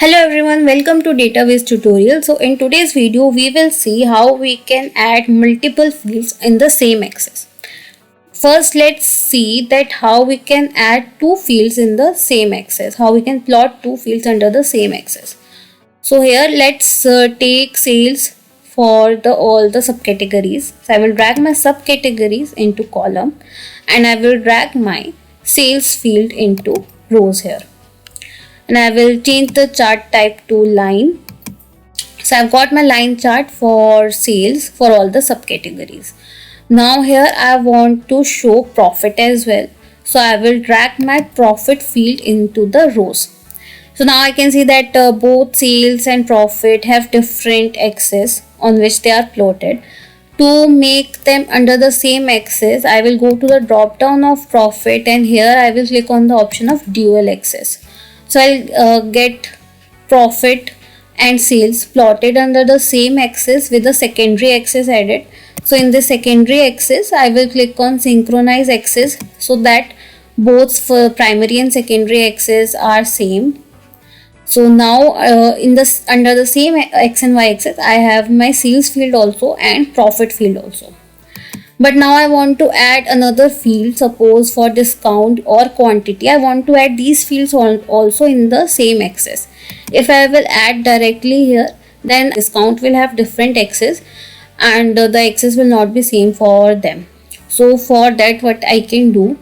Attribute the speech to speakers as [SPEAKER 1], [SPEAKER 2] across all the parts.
[SPEAKER 1] Hello everyone, welcome to database tutorial. So in today's video we will see how we can add multiple fields in the same access. First let's see that how we can add two fields in the same access, how we can plot two fields under the same access. So here let's take sales for all the subcategories. So I will drag my subcategories into column and I will drag my sales field into rows here. And I will change the chart type to line. So I've got my line chart for sales for all the subcategories. Now here I want to show profit as well. So I will drag my profit field into the rows. So now I can see that both sales and profit have different axes on which they are plotted. To make them under the same axis, I will go to the drop down of profit and here I will click on the option of dual axis. So I'll get profit and sales plotted under the same axis with the secondary axis added. So in the secondary axis, I will click on synchronize axis so that both for primary and secondary axis are same. So now under the same x and y axis, I have my sales field also and profit field also. But now I want to add another field, suppose for discount or quantity. I want to add these fields also in the same axis. If I will add directly here, then discount will have different axes and the axis will not be same for them. So for that what I can do,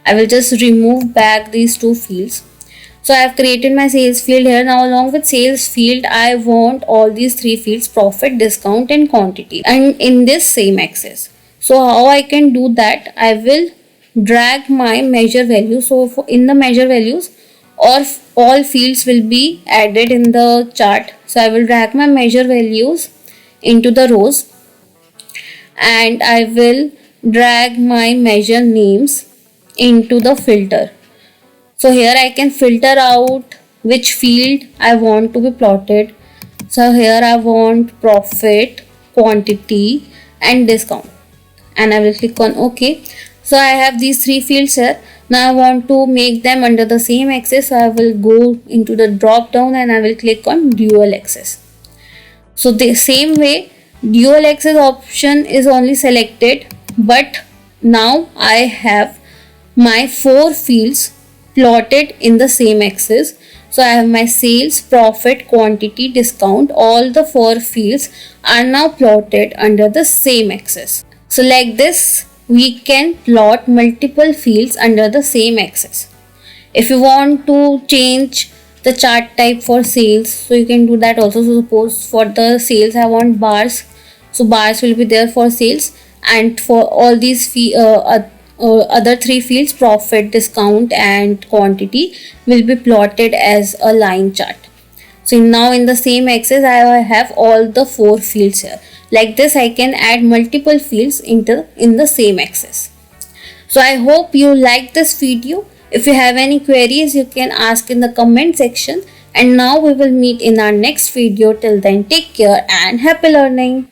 [SPEAKER 1] I will just remove back these two fields. So I have created my sales field here. Now along with sales field, I want all these three fields, profit, discount and quantity, and in this same axis. So how I can do that, I will drag my measure value. So in the measure values, all fields will be added in the chart. So I will drag my measure values into the rows and I will drag my measure names into the filter. So here I can filter out which field I want to be plotted. So here I want profit, quantity and discount and I will click on OK. So I have these three fields here. Now I want to make them under the same axis. So I will go into the drop down and I will click on dual axis. So the same way dual axis option is only selected, but now I have my four fields plotted in the same axis. So I have my sales, profit, quantity, discount. All the four fields are now plotted under the same axis. So like this, we can plot multiple fields under the same axis. If you want to change the chart type for sales, so you can do that also. So suppose for the sales, I want bars. So bars will be there for sales, and for all these other three fields, profit, discount and quantity, will be plotted as a line chart. So now in the same axis I have all the four fields here. Like this I can add multiple fields in the same axis. So I hope you like this video. If you have any queries, you can ask in the comment section, and now we will meet in our next video. Till then, take care and happy learning.